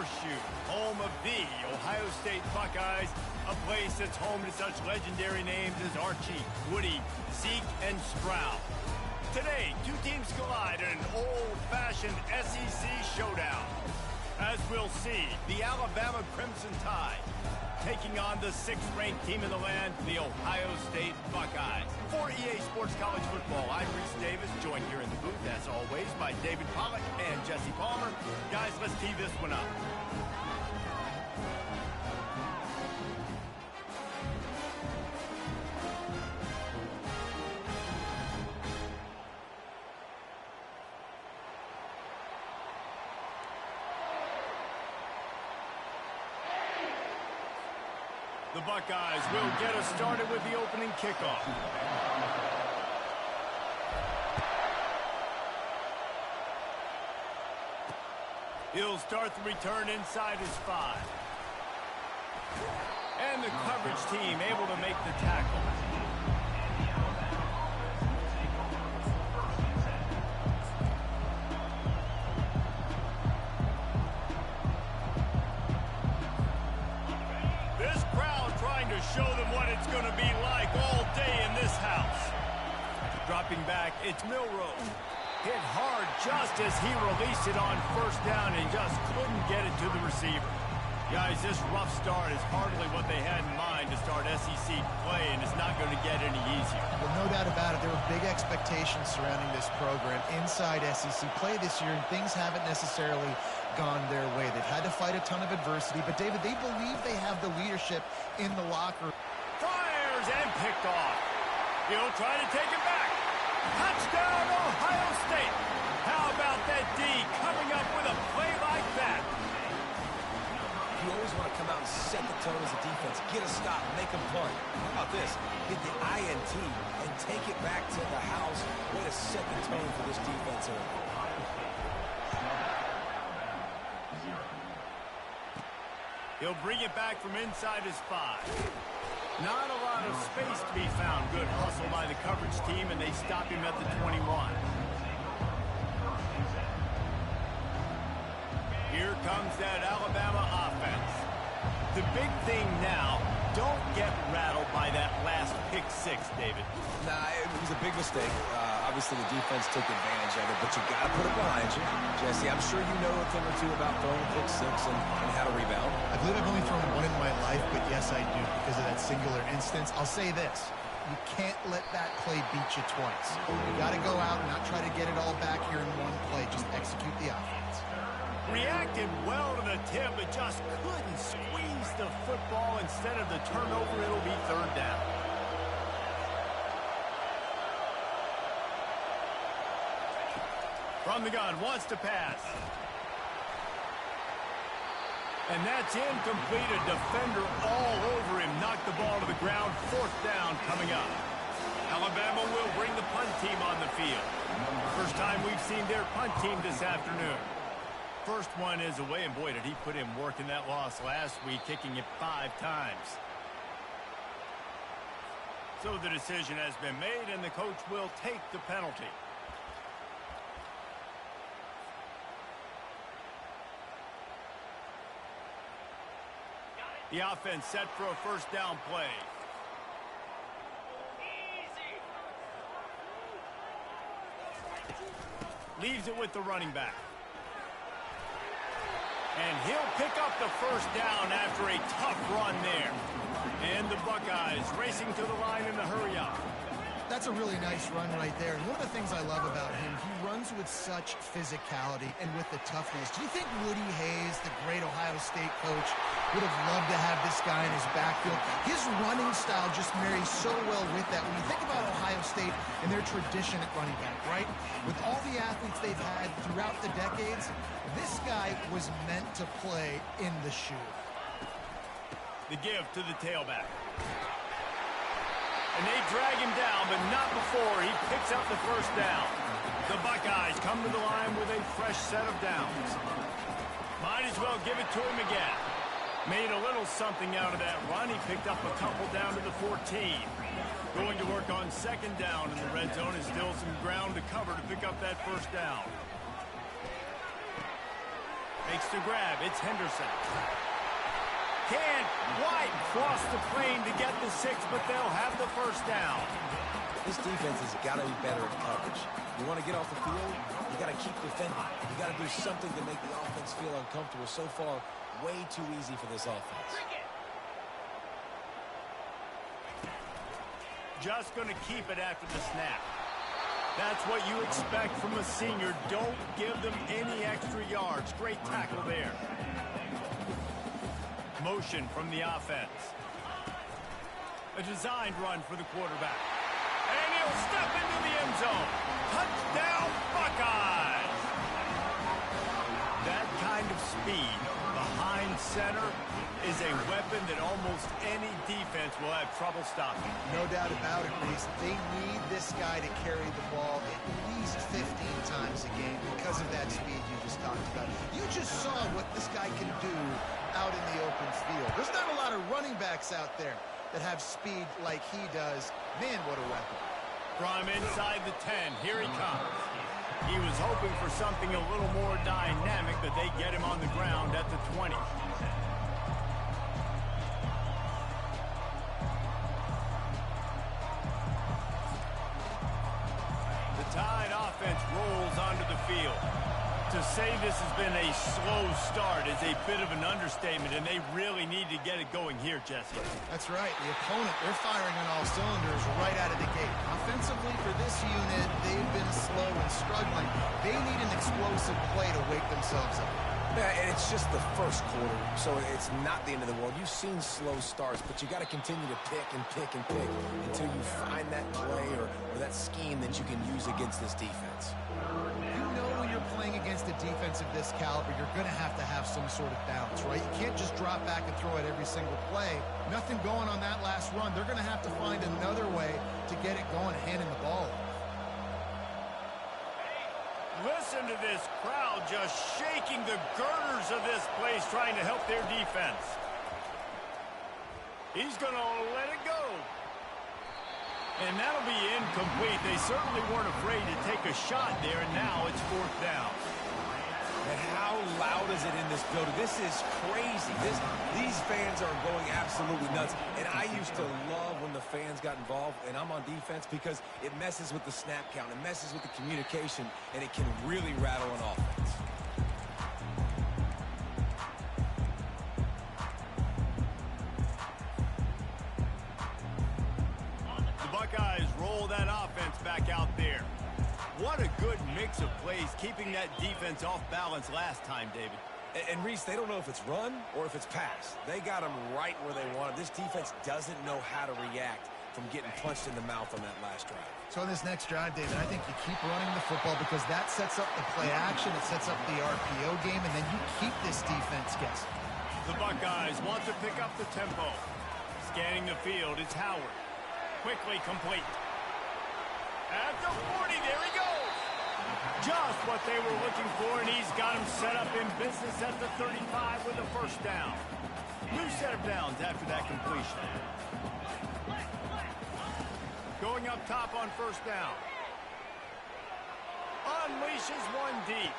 Horseshoe, home of the Ohio State Buckeyes, a place that's home to such legendary names as Archie, Woody, Zeke, and Stroud. Today, two teams collide in an old-fashioned SEC showdown. As we'll see, the Alabama Crimson Tide taking on the 6th-ranked team in the land, the Ohio State Buckeyes. For EA Sports College Football, I'm Reese Davis, joined here in the booth, as always, by David Pollack and Jesse Palmer. Guys, let's tee this one up. The Buckeyes will get us started with the opening kickoff. He'll start the return inside his 5. And the coverage team able to make the tackle. Show them what it's going to be like all day in this house. Dropping back, it's Milroe. Hit hard just as he released it on first down and just couldn't get it to the receiver. Guys, this rough start is hardly what they had in mind to start SEC play, and it's not going to get any easier. Well, no doubt about it. There were big expectations surrounding this program inside SEC play this year, and things haven't necessarily gone their way. They've had to fight a ton of adversity, but David, they believe they have the leadership in the locker. Fires and picked off. He'll try to take it back. Touchdown, Ohio State. How about that D coming up with a play like that? You always want to come out and set the tone as a defense. Get a stop, make a punt. How about this? Get the INT and take it back to the house. Way to set the tone for this defense here. He'll bring it back from inside his 5. Not a lot of space to be found. Good hustle by the coverage team, and they stop him at the 21. Here comes that Alabama offense. The big thing now, don't get rattled by that last pick 6, David. Nah, it was a big mistake. Obviously, the defense took advantage of it, but you got to put it behind you. Jesse, I'm sure you know a thing or two about throwing a pick 6 and how to rebound. I believe I've only thrown one in my life, but yes, I do, because of that singular instance. I'll say this. You can't let that play beat you twice. You got to go out and not try to get it all back here in one play. Just execute the offense. Reacted well to the tip, but just couldn't squeeze the football. Instead of the turnover, it'll be 3rd down. From the gun, wants to pass. And that's incomplete. A defender all over him. Knocked the ball to the ground. 4th down coming up. Alabama will bring the punt team on the field. First time we've seen their punt team this afternoon. First one is away, and boy, did he put in work in that loss last week, kicking it 5 times. So the decision has been made, and the coach will take the penalty. The offense set for a 1st down play. Leaves it with the running back. And he'll pick up the 1st down after a tough run there. And the Buckeyes racing to the line in the hurry-up. That's a really nice run right there. And one of the things I love about him, he runs with such physicality and with the toughness. Do you think Woody Hayes, the great Ohio State coach, would have loved to have this guy in his backfield? His running style just marries so well with that. When you think about Ohio State and their tradition at running back, right? With all the athletes they've had throughout the decades, this guy was meant to play in the shoe. The give to the tailback. And they drag him down, but not before he picks up the 1st down. The Buckeyes come to the line with a fresh set of downs. Might as well give it to him again. Made a little something out of that run. He picked up a couple down to the 14. Going to work on 2nd down in the red zone, and still some ground to cover to pick up that 1st down. A Makes the grab. It's Henderson. Can't quite cross the plane to get the 6, but they'll have the first down. This defense has got to be better at coverage. You want to get off the field, you got to keep defending. You got to do something to make the offense feel uncomfortable. So far, way too easy for this offense. Just going to keep it after the snap. That's what you expect from a senior. Don't give them any extra yards. Great tackle there. Motion from the offense. A designed run for the quarterback. And he'll step into the end zone. Touchdown, Buckeyes! That kind of speed behind center is a weapon that almost any defense will have trouble stopping. No doubt about it, Reese. They need this guy to carry the ball at least 15 times a game because of that speed you just talked about. You just saw what this guy can do out in the open field. There's not a lot of running backs out there that have speed like he does. Man, what a weapon. From inside the 10, here he comes. He was hoping for something a little more dynamic, but they get him on the ground at the 20. The Tide offense rolls onto the field. To say this has been a slow start is a bit of an understatement, and they really need to get it going here, Jesse. That's right. The opponent, they're firing on all cylinders right out of the gate. Offensively, for this unit, they've been slow and struggling. They need an explosive play to wake themselves up. Yeah, and it's just the first quarter, so it's not the end of the world. You've seen slow starts, but you got to continue to pick and pick and pick until you find that play or that scheme that you can use against this defense. You know when you're playing against a defense of this caliber, you're going to have some sort of balance, right? You can't just drop back and throw it every single play. Nothing going on that last run. They're going to have to find another way to get it going, handing the ball. Listen to this crowd just shaking the girders of this place, trying to help their defense. He's going to let it go. And that'll be incomplete. They certainly weren't afraid to take a shot there, and now it's 4th down. And how loud is it in this building? This is crazy. These fans are going absolutely nuts. And I used to love when the fans got involved, and I'm on defense, because it messes with the snap count. It messes with the communication, and it can really rattle an offense. The Buckeyes roll that offense back out there. What a good mix of plays, keeping that defense off balance last time, David. And Reese, they don't know if it's run or if it's pass. They got them right where they want it. This defense doesn't know how to react from getting punched in the mouth on that last drive. So on this next drive, David, I think you keep running the football because that sets up the play action, it sets up the RPO game, and then you keep this defense guessing. The Buckeyes want to pick up the tempo. Scanning the field, it's Howard. Quickly complete. At the 40, there he goes. Just what they were looking for, and he's got him set up in business at the 35 with a first down. New set of downs after that completion. Going up top on first down. Unleashes one deep.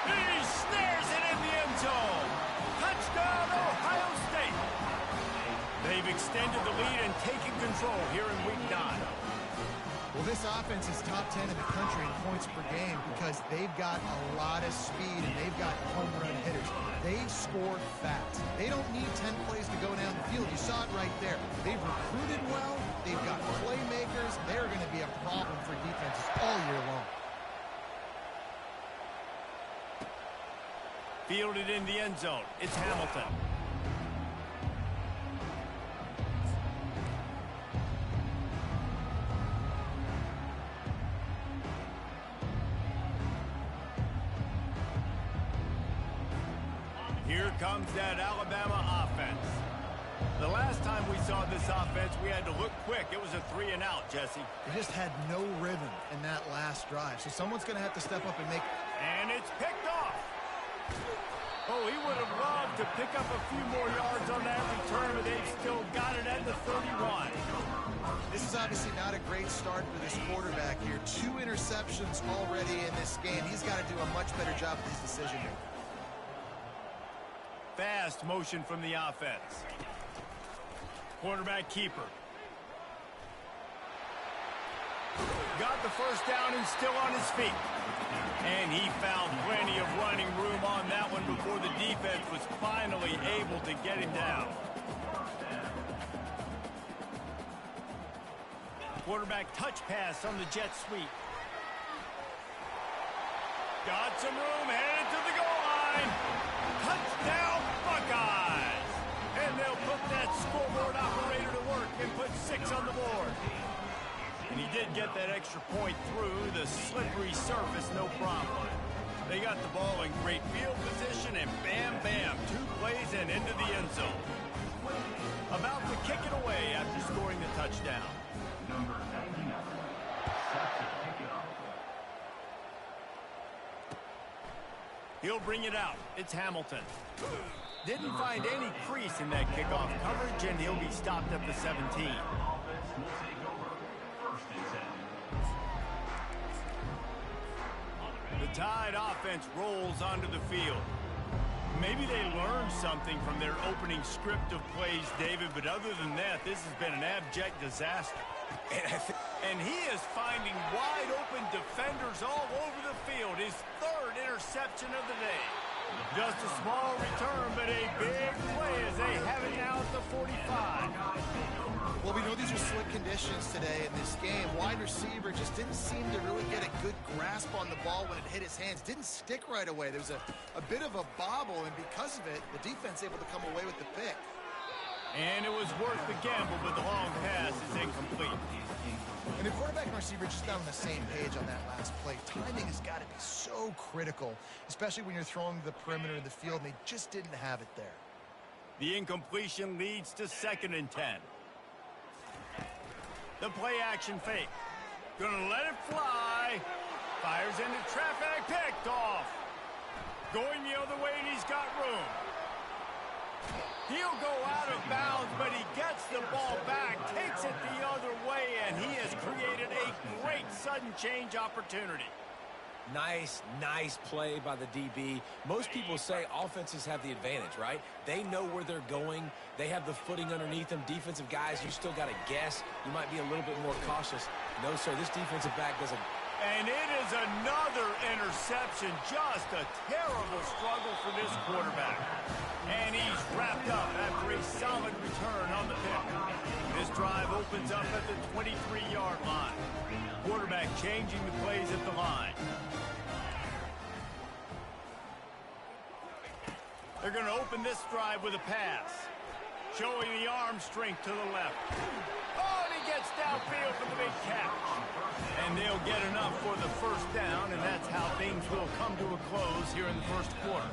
He snares it in the end zone. Touchdown, Ohio State. They've extended the lead and taken control here in Week 9. Well, this offense is top 10 in the country in points per game because they've got a lot of speed and they've got home run hitters. They score fast. They don't need 10 plays to go down the field. You saw it right there. They've recruited well. They've got playmakers. They're going to be a problem for defenses all year long. Fielded in the end zone. It's Hamilton. Here comes that Alabama offense. The last time we saw this offense, we had to look quick. It was a 3-and-out, Jesse. They just had no rhythm in that last drive. So someone's going to have to step up and make... And it's picked off. Oh, he would have loved enough to pick up a few more yards on that return, but they've still got it at the 31. This is obviously not a great start for this quarterback here. 2 interceptions already in this game. He's got to do a much better job with his decision-making. Fast motion from the offense. Quarterback keeper. Got the first down and still on his feet. And he found plenty of running room on that one before the defense was finally able to get him down. Quarterback touch pass on the jet sweep. Got some room, headed to the goal line. Touchdown, Buckeyes! And they'll put that scoreboard operator to work and put 6 on the board. And he did get that extra point through the slippery surface, no problem. They got the ball in great field position, and bam, bam, 2 plays and into the end zone. About to kick it away after scoring the touchdown. Number 99, set to kick it off. He'll bring it out. It's Hamilton. Didn't find any crease in that kickoff coverage, and he'll be stopped at the 17. Offense will take over. First and 10. The Tide offense rolls onto the field. Maybe they learned something from their opening script of plays, David, but other than that, this has been an abject disaster. And he is finding wide-open defenders all over the field. His 3rd interception of the day. Just a small return, but a big play as they have it now at the 45. Well, we know these are slick conditions today in this game. Wide receiver just didn't seem to really get a good grasp on the ball when it hit his hands. Didn't stick right away. There was a bit of a bobble, and because of it, the defense able to come away with the pick. And it was worth the gamble, but the long pass is incomplete. And the quarterback and receiver just not on the same page on that last play. Timing has got to be so critical, especially when you're throwing to the perimeter of the field, and they just didn't have it there. The incompletion leads to 2nd and 10. The play action fake. Gonna let it fly. Fires into traffic, picked off. Going the other way, and he's got room. He'll go out of bounds, but he gets the ball back, takes it the other way, and he has created a great sudden change opportunity. Nice play by the DB. Most people say offenses have the advantage, right? They know where they're going. They have the footing underneath them. Defensive guys, you still got to guess. You might be a little bit more cautious. No, sir, this defensive back doesn't. And it is another interception. Just a terrible struggle for this quarterback. And he's wrapped up after a solid return on the pick. This drive opens up at the 23-yard line. Quarterback changing the plays at the line. They're going to open this drive with a pass. Showing the arm strength to the left. Oh, and he gets downfield for the big catch. And they'll get enough for the first down, and that's how things will come to a close here in the first quarter.